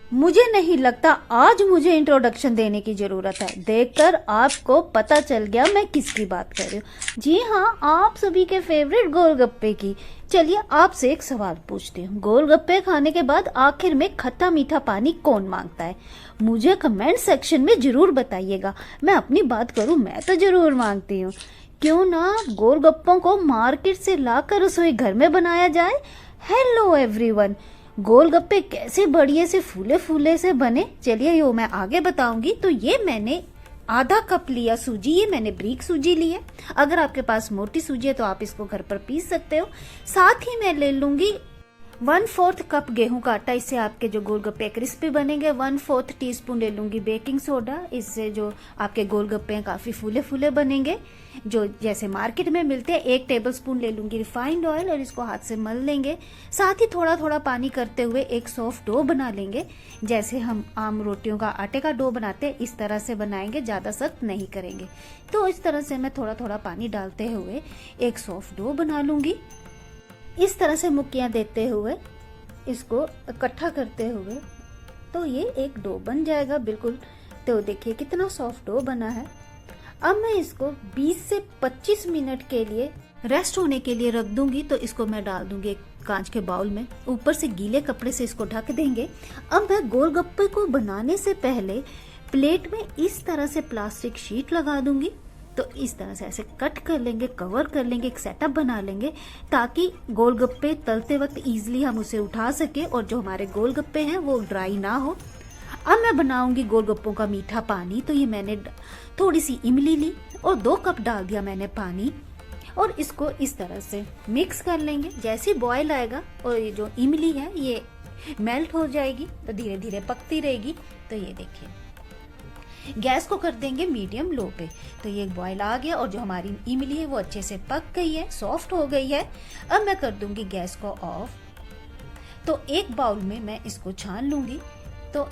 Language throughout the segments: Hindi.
मुझे नहीं लगता आज मुझे इंट्रोडक्शन देने की ज़रूरत है। देखकर आपको पता चल गया मैं किसकी बात कर रही हूँ। जी हाँ, आप सभी के फेवरेट गोलगप्पे की। चलिए आपसे एक सवाल पूछती हूँ, गोलगप्पे खाने के बाद आखिर में खट्टा मीठा पानी कौन मांगता है? मुझे कमेंट सेक्शन में ज़रूर बताइएगा। मैं अपनी बात करूँ, मैं तो ज़रूर मांगती हूँ। क्यों ना गोलगप्पों को मार्केट से लाकर रसोई घर में बनाया जाए। हेलो एवरीवन, गोलगप्पे कैसे बढ़िया से फूले फूले से बने, चलिए यो मैं आगे बताऊंगी। तो ये मैंने आधा कप लिया सूजी, ये मैंने ब्रीक सूजी ली है। अगर आपके पास मोटी सूजी है तो आप इसको घर पर पीस सकते हो। साथ ही मैं ले लूंगी 1/4 कप गेहूं का आटा, इससे आपके जो गोलगप्पे क्रिस्पी बनेंगे। 1/4 टीस्पून ले लूंगी बेकिंग सोडा, इससे जो आपके गोलगप्पे हैं काफी फूले फूले बनेंगे, जो जैसे मार्केट में मिलते हैं। 1 टेबलस्पून ले लूंगी रिफाइंड ऑयल और इसको हाथ से मल लेंगे। साथ ही थोड़ा थोड़ा पानी करते हुए एक सॉफ्ट डो बना लेंगे, जैसे हम आम रोटियों का आटे का डो बनाते हैं इस तरह से बनाएंगे, ज्यादा सख्त नहीं करेंगे। तो इस तरह से मैं थोड़ा थोड़ा पानी डालते हुए एक सॉफ्ट डो बना लूंगी। इस तरह से मुक्कियां देते हुए इसको इकट्ठा करते हुए तो ये एक डो बन जाएगा बिल्कुल। तो देखिए कितना सॉफ्ट डो बना है। अब मैं इसको 20 से 25 मिनट के लिए रेस्ट होने के लिए रख दूंगी। तो इसको मैं डाल दूंगी एक कांच के बाउल में, ऊपर से गीले कपड़े से इसको ढक देंगे। अब मैं गोलगप्पे को बनाने से पहले प्लेट में इस तरह से प्लास्टिक शीट लगा दूंगी। तो इस तरह से ऐसे कट कर लेंगे, कवर कर लेंगे, एक सेटअप बना लेंगे ताकि गोलगप्पे तलते वक्त इजीली हम उसे उठा सके और जो हमारे गोलगप्पे हैं वो ड्राई ना हो। अब मैं बनाऊंगी गोलगप्पों का मीठा पानी। तो ये मैंने थोड़ी सी इमली ली और 2 कप डाल दिया मैंने पानी और इसको इस तरह से मिक्स कर लेंगे। जैसे बॉयल आएगा और ये जो इमली है ये मेल्ट हो जाएगी तो धीरे धीरे पकती रहेगी। तो ये देखिए गैस को कर देंगे मीडियम लो पे। तो ये बॉयल आ गया और जो हमारी इमली है वो अच्छे से पक गई है, सॉफ्ट हो गई है। अब मैं कर दूंगी गैस को ऑफ। तो एक बाउल में मैं इसको छान लूंगी। तो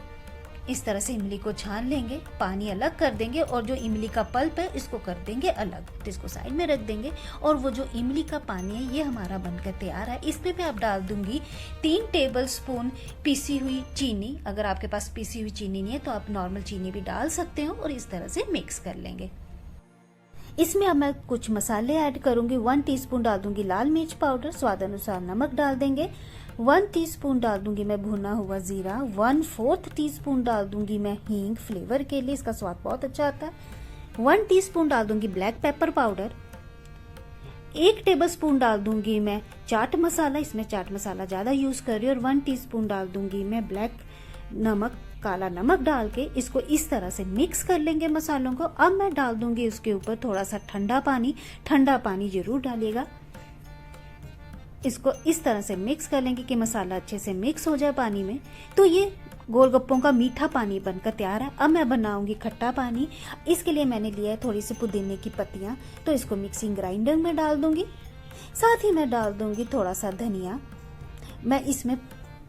इस तरह से इमली को छान लेंगे, पानी अलग कर देंगे और जो इमली का पल्प है इसको कर देंगे अलग। तो इसको साइड में रख देंगे और वो जो इमली का पानी है ये हमारा बनकर तैयार है। इसमें मैं अब डाल दूंगी 3 टेबलस्पून पीसी हुई चीनी। अगर आपके पास पीसी हुई चीनी नहीं है तो आप नॉर्मल चीनी भी डाल सकते हो और इस तरह से मिक्स कर लेंगे। इसमें अब मैं कुछ मसाले ऐड करूंगी। 1 टीस्पून डाल दूंगी लाल मिर्च पाउडर, स्वाद अनुसार नमक डाल देंगे। 1 टीस्पून डाल दूंगी मैं भुना हुआ जीरा। 1/4 टीस्पून डाल दूंगी मैं हींग, फ्लेवर के लिए इसका स्वाद बहुत अच्छा आता है। 1 टीस्पून डाल दूंगी ब्लैक पेपर पाउडर। 1 टेबलस्पून डाल दूंगी मैं चाट मसाला, इसमें चाट मसाला ज्यादा यूज कर रही हूँ। और 1 टीस्पून डाल दूंगी मैं ब्लैक नमक, काला नमक डाल के इसको इस तरह से मिक्स कर लेंगे मसालों को। अब मैं डाल दूंगी उसके ऊपर थोड़ा सा ठंडा पानी। ठंडा पानी जरूर डालिएगा। इसको इस तरह से मिक्स कर लेंगे कि मसाला अच्छे से मिक्स हो जाए पानी में। तो ये गोलगप्पों का मीठा पानी बनकर तैयार है। अब मैं बनाऊंगी खट्टा पानी। इसके लिए मैंने लिया है थोड़ी सी पुदीने की पत्तियां, तो इसको मिक्सिंग ग्राइंडर में डाल दूंगी। साथ ही मैं डाल दूंगी थोड़ा सा धनिया। मैं इसमें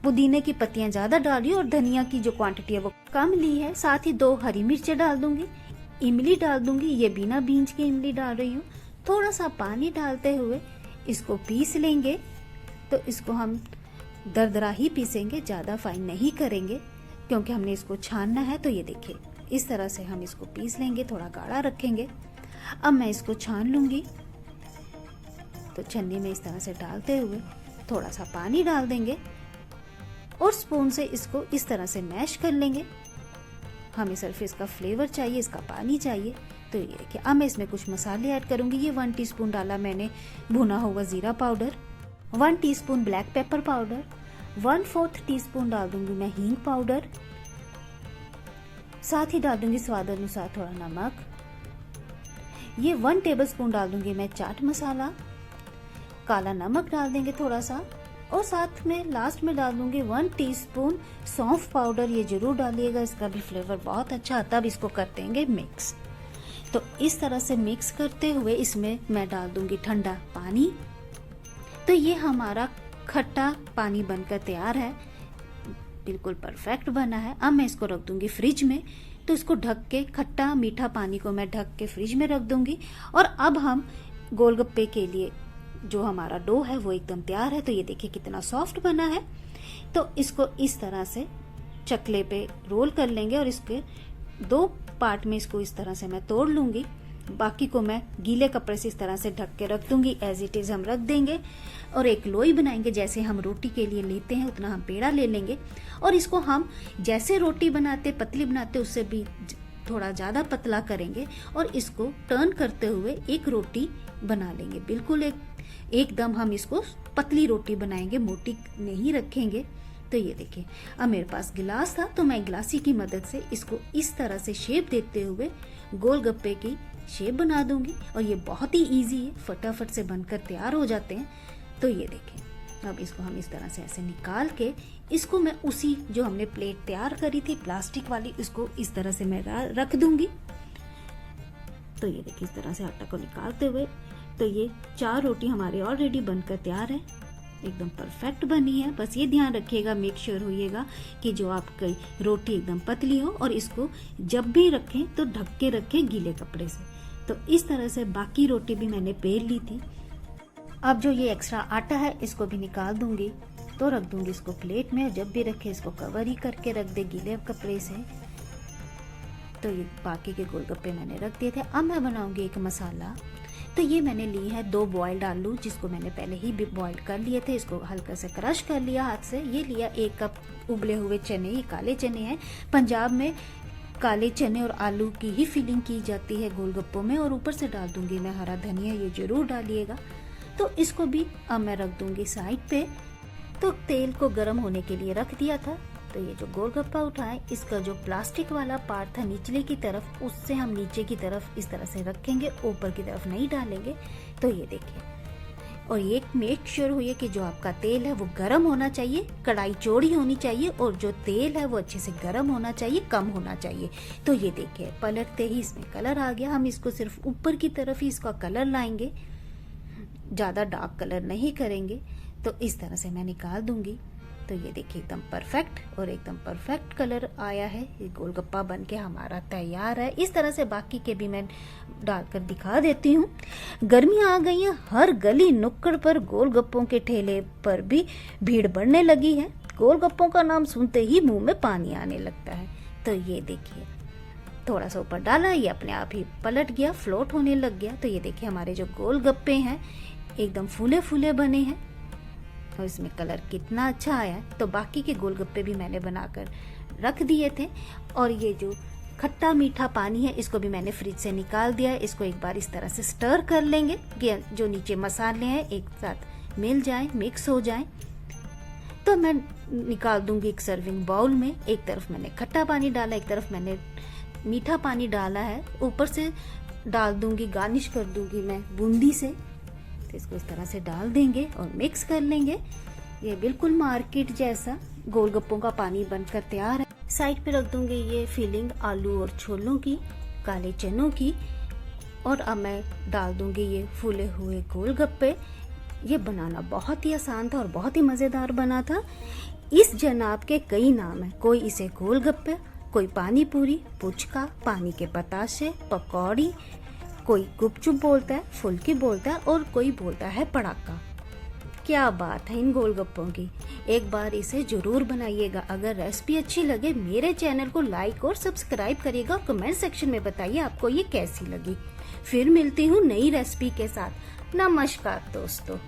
पुदीने की पत्तियां ज्यादा डाल रही हूँ और धनिया की जो क्वांटिटी है वो कम ली है। साथ ही 2 हरी मिर्चें डाल दूंगी। इमली डाल दूंगी, ये बिना बीज के इमली डाल रही हूँ। थोड़ा सा पानी डालते हुए इसको पीस लेंगे। तो इसको हम दरदरा ही पीसेंगे, ज्यादा फाइन नहीं करेंगे क्योंकि हमने इसको छानना है। तो ये देखिए इस तरह से हम इसको पीस लेंगे, थोड़ा गाढ़ा रखेंगे। अब मैं इसको छान लूंगी। तो छन्नी में इस तरह से डालते हुए थोड़ा सा पानी डाल देंगे और स्पून से इसको इस तरह से मैश कर लेंगे। हमें सिर्फ इसका फ्लेवर चाहिए, इसका पानी चाहिए। तो ये देखिए अब मैं इसमें कुछ मसाले ऐड करूंगी। ये 1 टीस्पून डाला मैंने भुना हुआ जीरा powder, 1 teaspoon black pepper powder, 1/4 teaspoon डाल दूंगी मैं हींग पाउडर। साथ ही डाल दूंगी स्वाद अनुसार थोड़ा नमक। ये 1 टेबलस्पून डाल दूंगी मैं चाट मसाला। काला नमक डाल देंगे थोड़ा सा और साथ में लास्ट में डाल दूंगी 1 टीस्पून सौंफ पाउडर। ये जरूर डालिएगा, इसका भी फ्लेवर बहुत अच्छा आता है। अब इसको कर देंगे मिक्स। तो इस तरह से मिक्स करते हुए इसमें मैं डाल दूंगी ठंडा पानी। तो ये हमारा खट्टा पानी बनकर तैयार है, बिल्कुल परफेक्ट बना है। अब मैं इसको रख दूंगी फ्रिज में। तो इसको ढक के, खट्टा मीठा पानी को मैं ढक के फ्रिज में रख दूंगी। और अब हम गोलगप्पे के लिए जो हमारा डो है वो एकदम तैयार है। तो ये देखिए कितना सॉफ्ट बना है। तो इसको इस तरह से चकले पे रोल कर लेंगे और इसके 2 पार्ट में इसको इस तरह से मैं तोड़ लूंगी। बाकी को मैं गीले कपड़े से इस तरह से ढक के रख दूंगी। एज इट इज हम रख देंगे और एक लोई बनाएंगे। जैसे हम रोटी के लिए लेते हैं उतना हम पेड़ा ले लेंगे और इसको हम जैसे रोटी बनाते पतली बनाते उससे भी थोड़ा ज़्यादा पतला करेंगे और इसको टर्न करते हुए एक रोटी बना लेंगे। बिल्कुल एकदम हम इसको पतली रोटी बनाएंगे, मोटी नहीं रखेंगे। तो ये देखिए, अब मेरे पास गिलास था तो मैं गिलासी की मदद से इसको इस तरह से शेप देते हुए गोलगप्पे की शेप बना दूंगी और ये बहुत ही इजी है, फटाफट से बनकर तैयार हो जाते हैं। तो ये देखिए, अब इसको हम इस तरह से ऐसे निकाल के इसको मैं उसी जो हमने प्लेट तैयार करी थी प्लास्टिक वाली, इसको इस तरह से मैं रख दूंगी। तो ये देखिए, इस तरह से आटा को निकालते हुए तो ये 4 रोटी हमारे ऑलरेडी बनकर तैयार है, एकदम परफेक्ट बनी है। बस ये ध्यान रखिएगा, मेक श्योर होइएगा कि जो आपकी रोटी एकदम पतली हो और इसको जब भी रखें तो ढक के रखें गीले कपड़े से। तो इस तरह से बाकी रोटी भी मैंने बेल ली थी। अब जो ये एक्स्ट्रा आटा है इसको भी निकाल दूंगी, तो रख दूंगी इसको प्लेट में। जब भी रखे इसको कवर ही करके रख दे गीले कपड़े से। तो ये बाकी के गोलगप्पे मैंने रख दिए थे। अब मैं बनाऊंगी एक मसाला। तो ये मैंने ली है 2 बॉइल्ड आलू, जिसको मैंने पहले ही बॉइल्ड कर लिए थे। इसको हल्का से क्रश कर लिया हाथ से। ये लिया 1 कप उबले हुए चने, ये काले चने हैं। पंजाब में काले चने और आलू की ही फिलिंग की जाती है गोलगप्पों में। और ऊपर से डाल दूंगी मैं हरा धनिया, ये जरूर डालिएगा। तो इसको भी अब मैं रख दूंगी साइड पे। तो तेल को गर्म होने के लिए रख दिया था। तो ये जो गोलगप्पा उठाए, इसका जो प्लास्टिक वाला पार्ट था निचले की तरफ, उससे हम नीचे की तरफ इस तरह से रखेंगे, ऊपर की तरफ नहीं डालेंगे। तो ये देखिए, और ये मेक श्योर हुई कि जो आपका तेल है वो गर्म होना चाहिए, कढ़ाई चौड़ी होनी चाहिए और जो तेल है वो अच्छे से गर्म होना चाहिए, कम होना चाहिए। तो ये देखिए, पलटते ही इसमें कलर आ गया। हम इसको सिर्फ ऊपर की तरफ ही इसका कलर लाएंगे, ज़्यादा डार्क कलर नहीं करेंगे। तो इस तरह से मैं निकाल दूंगी। तो ये देखिए, एकदम परफेक्ट और एकदम परफेक्ट कलर आया है। ये गोलगप्पा बनके हमारा तैयार है। इस तरह से बाकी के भी मैं डालकर दिखा देती हूँ। गर्मियाँ आ गई हैं, हर गली नुक्कड़ पर गोलगप्पों के ठेले पर भी भीड़ बढ़ने लगी है। गोलगप्पों का नाम सुनते ही मुंह में पानी आने लगता है। तो ये देखिए, थोड़ा सा ऊपर डाला, ये अपने आप ही पलट गया, फ्लोट होने लग गया। तो ये देखिए, हमारे जो गोलगप्पे हैं एकदम फूले फूले बने हैं और इसमें कलर कितना अच्छा आया है। तो बाकी के गोलगप्पे भी मैंने बनाकर रख दिए थे। और ये जो खट्टा मीठा पानी है इसको भी मैंने फ्रिज से निकाल दिया है। इसको एक बार इस तरह से स्टर कर लेंगे कि जो नीचे मसाले हैं एक साथ मिल जाएं, मिक्स हो जाएं। तो मैं निकाल दूंगी एक सर्विंग बाउल में। एक तरफ मैंने खट्टा पानी डाला, एक तरफ मैंने मीठा पानी डाला है। ऊपर से डाल दूंगी, गार्निश कर दूंगी मैं बूंदी से। इसको इस तरह से डाल देंगे और मिक्स कर लेंगे। ये बिल्कुल मार्केट जैसा गोलगप्पों का पानी बनकर तैयार है। साइड पे रख दूंगी ये फिलिंग आलू और छोलों की, काले चनों की। और अब मैं डाल दूंगी ये फूले हुए गोलगप्पे। ये बनाना बहुत ही आसान था और बहुत ही मजेदार बना था। इस जनाब के कई नाम हैं। कोई इसे गोलगप्पे, कोई पानी पूरी, पुचका, पानी के बताशे, पकौड़ी, कोई गुपचुप बोलता है, फुल्की बोलता है और कोई बोलता है पड़ाका। क्या बात है इन गोलगप्पों की। एक बार इसे जरूर बनाइएगा। अगर रेसिपी अच्छी लगे मेरे चैनल को लाइक और सब्सक्राइब करिएगा और कमेंट सेक्शन में बताइए आपको ये कैसी लगी। फिर मिलती हूँ नई रेसिपी के साथ। नमस्कार दोस्तों।